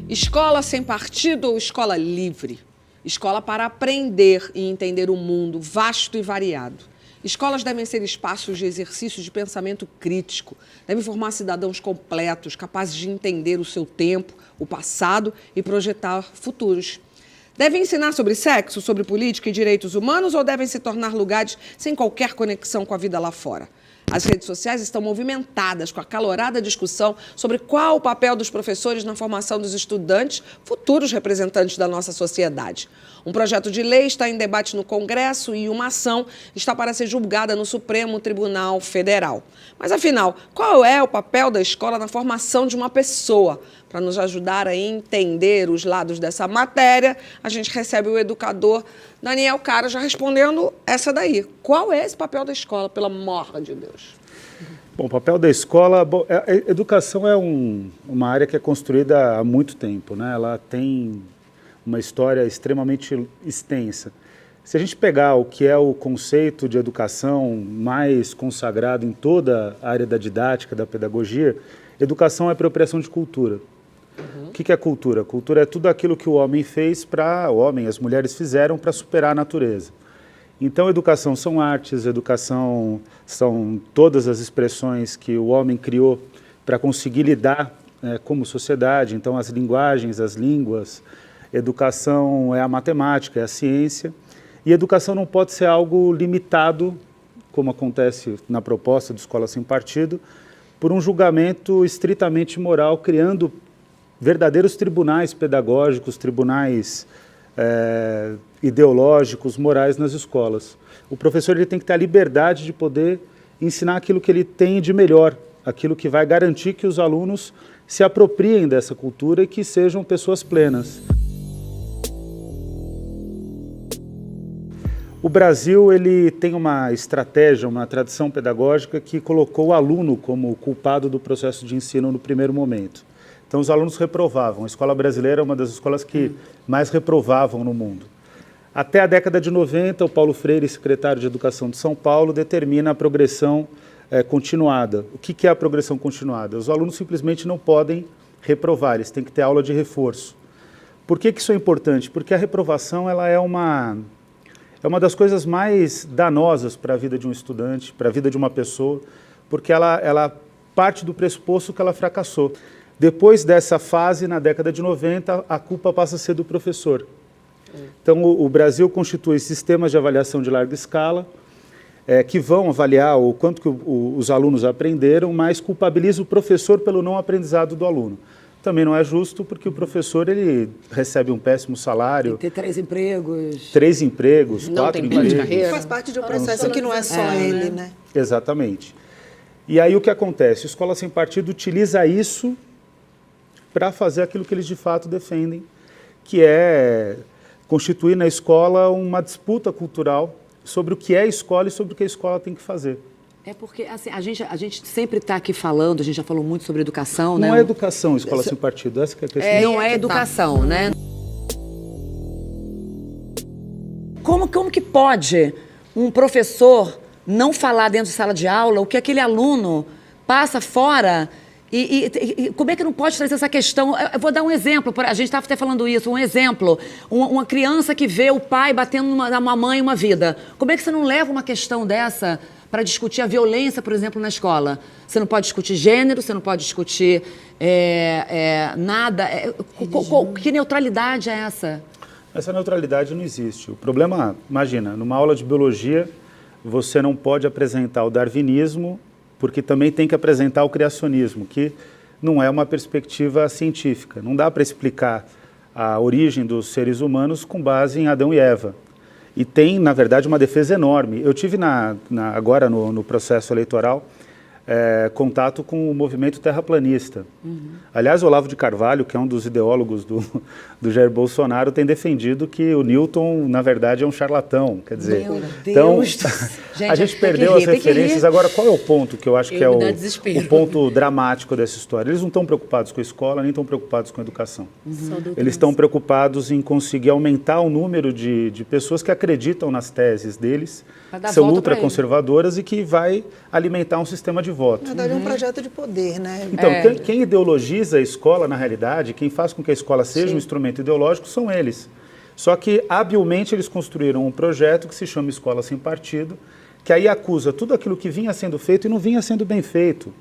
Escola sem partido ou escola livre? Escola para aprender e entender o mundo vasto e variado. Escolas devem ser espaços de exercício de pensamento crítico, devem formar cidadãos completos, capazes de entender o seu tempo, o passado e projetar futuros. Devem ensinar sobre sexo, sobre política e direitos humanos ou devem se tornar lugares sem qualquer conexão com a vida lá fora? As redes sociais estão movimentadas com a acalorada discussão sobre qual o papel dos professores na formação dos estudantes, futuros representantes da nossa sociedade. Um projeto de lei está em debate no Congresso e uma ação está para ser julgada no Supremo Tribunal Federal. Mas, afinal, qual é o papel da escola na formação de uma pessoa? Para nos ajudar a entender os lados dessa matéria, a gente recebe o educador Daniel Cara já respondendo essa daí. Qual é esse papel da escola, pelo amor de Deus? Bom, o papel da escola... a educação é uma área que é construída há muito tempo, né? Ela tem uma história extremamente extensa. Se a gente pegar o que é o conceito de educação mais consagrado em toda a área da didática, da pedagogia, educação é apropriação de cultura. O que é cultura? Cultura é tudo aquilo que o homem fez para... O homem, as mulheres fizeram para superar a natureza. Então, educação são artes, educação são todas as expressões que o homem criou para conseguir lidar como sociedade. Então, as linguagens, as línguas, educação é a matemática, é a ciência. E educação não pode ser algo limitado, como acontece na proposta de Escola Sem Partido, por um julgamento estritamente moral, criando verdadeiros tribunais pedagógicos, tribunais ideológicos, morais nas escolas. O professor ele tem que ter a liberdade de poder ensinar aquilo que ele tem de melhor, aquilo que vai garantir que os alunos se apropriem dessa cultura e que sejam pessoas plenas. O Brasil ele tem uma estratégia, uma tradição pedagógica que colocou o aluno como culpado do processo de ensino no primeiro momento. Então, os alunos reprovavam. A escola brasileira é uma das escolas que mais reprovavam no mundo. Até a década de 90, o Paulo Freire, secretário de Educação de São Paulo, determina a progressão continuada. O que é a progressão continuada? Os alunos simplesmente não podem reprovar, eles têm que ter aula de reforço. Por que isso é importante? Porque a reprovação ela é uma das coisas mais danosas para a vida de um estudante, para a vida de uma pessoa, porque ela parte do pressuposto que ela fracassou. Depois dessa fase, na década de 90, a culpa passa a ser do professor. Então, o Brasil constitui sistemas de avaliação de larga escala, que vão avaliar o quanto que os alunos aprenderam, mas culpabiliza o professor pelo não aprendizado do aluno. Também não é justo, porque o professor ele recebe um péssimo salário. Tem que ter 3 empregos. 3 empregos, não 4 tem plano de empregos. carreira. Faz parte de um processo que não é só ele, né? Exatamente. E aí o que acontece? A Escola Sem Partido utiliza isso para fazer aquilo que eles de fato defendem, que é constituir na escola uma disputa cultural sobre o que é a escola e sobre o que a escola tem que fazer. É porque assim, a gente sempre está aqui falando, a gente já falou muito sobre educação, né? Não é educação, Escola Sem Partido, essa que é a questão. Não é educação, né? Como que pode um professor não falar dentro de sala de aula o que aquele aluno passa fora? E como é que não pode trazer essa questão? Eu vou dar um exemplo, a gente estava até falando isso, um exemplo. Uma criança que vê o pai batendo na mamãe uma vida. Como é que você não leva uma questão dessa para discutir a violência, por exemplo, na escola? Você não pode discutir gênero, você não pode discutir nada. Que neutralidade é essa? Essa neutralidade não existe. O problema, imagina, numa aula de biologia, você não pode apresentar o darwinismo, porque também tem que apresentar o criacionismo, que não é uma perspectiva científica. Não dá para explicar a origem dos seres humanos com base em Adão e Eva. E tem, na verdade, uma defesa enorme. Eu tive agora no processo eleitoral contato com o movimento terraplanista. Aliás, o Olavo de Carvalho, que é um dos ideólogos do Jair Bolsonaro, tem defendido que o Newton, na verdade, é um charlatão. Quer dizer, Meu então, Deus. a gente perdeu as referências. Agora, qual é o ponto que eu acho que é o ponto dramático dessa história? Eles não estão preocupados com a escola, nem estão preocupados com a educação. Eles estão preocupados em conseguir aumentar o número de pessoas que acreditam nas teses deles, que são ultraconservadoras e que vai alimentar um sistema de voto. Na verdade, é um projeto de poder, né? Então, quem ideologiza a escola, na realidade, quem faz com que a escola seja um instrumento ideológico, são eles. Só que, habilmente, eles construíram um projeto que se chama Escola Sem Partido, que aí acusa tudo aquilo que vinha sendo feito e não vinha sendo bem feito.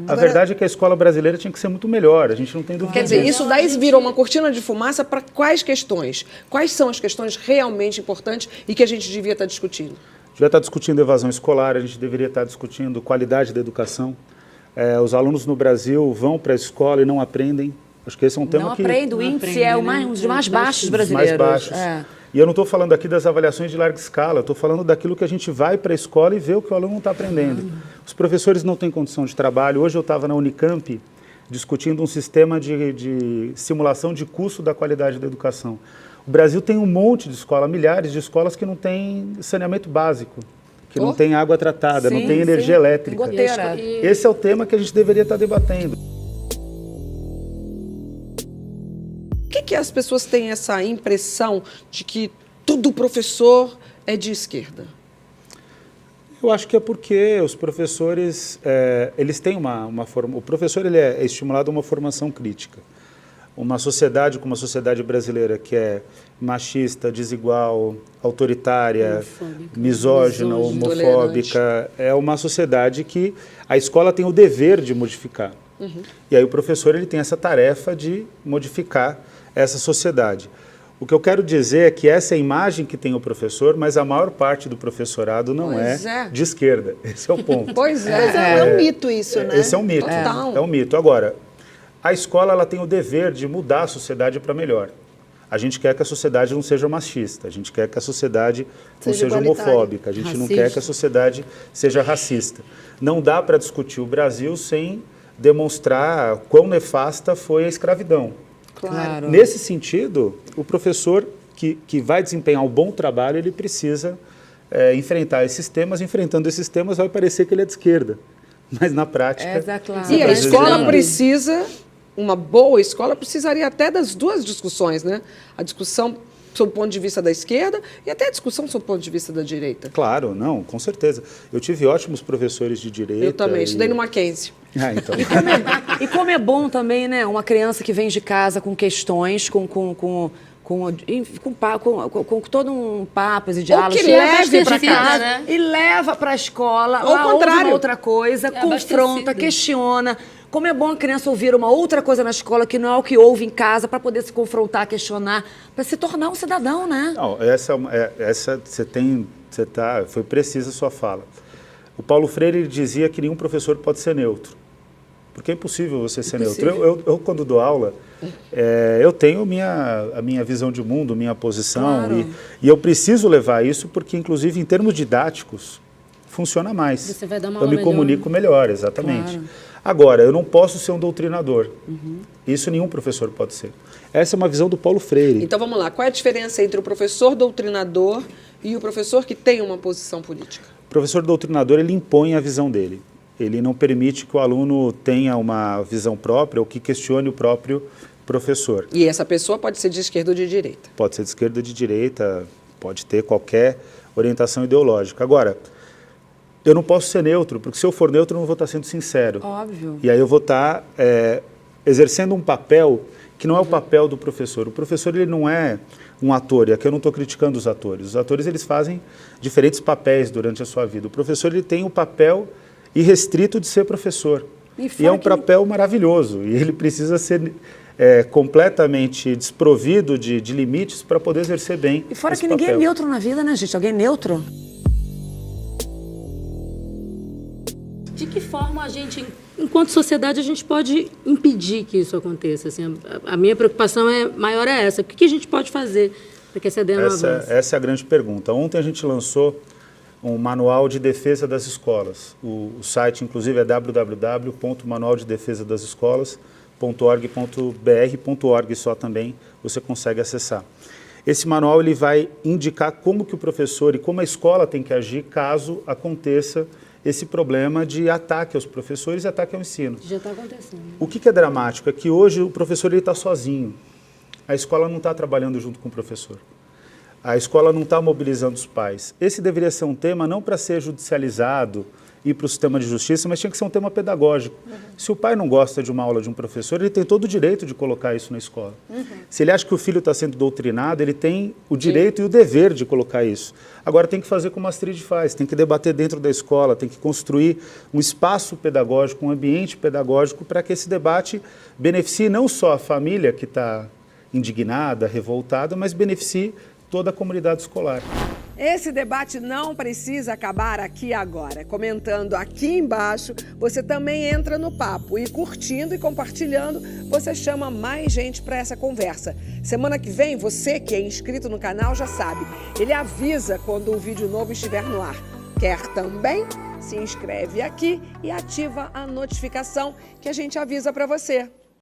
A verdade é que a escola brasileira tinha que ser muito melhor, a gente não tem dúvida Quer dizer, disso. isso daí virou uma cortina de fumaça para quais questões? Quais são as questões realmente importantes e que a gente devia estar discutindo? Devia estar discutindo evasão escolar, a gente deveria estar discutindo qualidade da educação. Os alunos no Brasil vão para a escola e não aprendem. Acho que esse é um tema Não que... aprende, o índice é um dos mais baixos brasileiros. mais baixos. E eu não estou falando aqui das avaliações de larga escala, eu estou falando daquilo que a gente vai para a escola e vê o que o aluno não está aprendendo. Os professores não têm condição de trabalho. Hoje eu estava na Unicamp discutindo um sistema de simulação de custo da qualidade da educação. O Brasil tem um monte de escolas, milhares de escolas que não têm saneamento básico, que não tem água tratada, não tem energia elétrica. Goteira. Esse é o tema que a gente deveria estar debatendo. Por que as pessoas têm essa impressão de que todo professor é de esquerda? Eu acho que é porque os professores, eles têm uma forma... O professor ele é estimulado a uma formação crítica. Uma sociedade como a sociedade brasileira, que é machista, desigual, autoritária, misógina, homofóbica, é uma sociedade que a escola tem o dever de modificar. E aí o professor ele tem essa tarefa de modificar essa sociedade. O que eu quero dizer é que essa é a imagem que tem o professor, mas a maior parte do professorado não é de esquerda. Esse é o ponto. Pois Mas é um mito isso, né? Esse é um mito. É um mito. Agora, a escola ela tem o dever de mudar a sociedade para melhor. A gente quer que a sociedade não seja machista, a gente quer que a sociedade não seja homofóbica, a gente não quer que a sociedade seja racista. Não dá para discutir o Brasil sem demonstrar quão nefasta foi a escravidão. Claro. Nesse sentido, o professor que vai desempenhar um bom trabalho, ele precisa enfrentar esses temas. Enfrentando esses temas, vai parecer que ele é de esquerda. Mas, na prática... Claro. E a escola precisa, uma boa escola, precisaria até das duas discussões, né? A discussão sob o ponto de vista da esquerda e até a discussão sob o ponto de vista da direita. Claro, não, com certeza. Eu tive ótimos professores de direita. Eu também, estudei no Mackenzie. Então. E como é bom também, né? Uma criança que vem de casa com questões, com todo um papo e diálogo. Ou que leve para casa, né? E leva para a escola, ou lá ouve contrário. uma outra coisa, confronta, questiona. Como é bom a criança ouvir uma outra coisa na escola que não é o que ouve em casa, para poder se confrontar, questionar, para se tornar um cidadão, né? Não, foi precisa a sua fala. O Paulo Freire ele dizia que nenhum professor pode ser neutro, porque é impossível você ser neutro. Eu quando dou aula, eu tenho a minha visão de mundo, minha posição, e eu preciso levar isso porque, inclusive, em termos didáticos, funciona mais. Você vai dar uma eu aula me comunico melhor, exatamente. Claro. Agora, eu não posso ser um doutrinador. Isso nenhum professor pode ser. Essa é uma visão do Paulo Freire. Então, vamos lá. Qual é a diferença entre o professor doutrinador e o professor que tem uma posição política? O professor doutrinador, ele impõe a visão dele. Ele não permite que o aluno tenha uma visão própria ou que questione o próprio professor. E essa pessoa pode ser de esquerda ou de direita? Pode ser de esquerda ou de direita, pode ter qualquer orientação ideológica. Agora, eu não posso ser neutro, porque se eu for neutro, eu não vou estar sendo sincero. Óbvio. E aí eu vou estar exercendo um papel que não é o papel do professor. O professor ele não é um ator, e aqui eu não estou criticando os atores. Os atores eles fazem diferentes papéis durante a sua vida. O professor ele tem o papel irrestrito de ser professor. E é um papel maravilhoso, e ele precisa ser completamente desprovido de limites para poder exercer bem E fora esse que ninguém papel. é neutro na vida, né, gente? Alguém neutro? De que forma a gente, enquanto sociedade, a gente pode impedir que isso aconteça? Assim, a minha preocupação maior é essa. O que a gente pode fazer para que essa ideia não avance? Essa é a grande pergunta. Ontem a gente lançou um manual de defesa das escolas. O site, inclusive, é www.manualdedefesadasescolas.org.br, só também você consegue acessar. Esse manual ele vai indicar como que o professor e como a escola tem que agir caso aconteça esse problema de ataque aos professores e ataque ao ensino. Já está acontecendo. O que é dramático é que hoje o professor está sozinho. A escola não está trabalhando junto com o professor. a escola não está mobilizando os pais. Esse deveria ser um tema não para ser judicializado, ir para o sistema de justiça, mas tinha que ser um tema pedagógico. Se o pai não gosta de uma aula de um professor, ele tem todo o direito de colocar isso na escola. Se ele acha que o filho está sendo doutrinado, ele tem o direito e o dever de colocar isso. Agora tem que fazer como a Astrid faz, tem que debater dentro da escola, tem que construir um espaço pedagógico, um ambiente pedagógico para que esse debate beneficie não só a família que está indignada, revoltada, mas beneficie toda a comunidade escolar. Esse debate não precisa acabar aqui agora. Comentando aqui embaixo, você também entra no papo e curtindo e compartilhando, você chama mais gente para essa conversa. Semana que vem, você que é inscrito no canal já sabe, ele avisa quando um vídeo novo estiver no ar. Quer também? Se inscreve aqui e ativa a notificação que a gente avisa para você.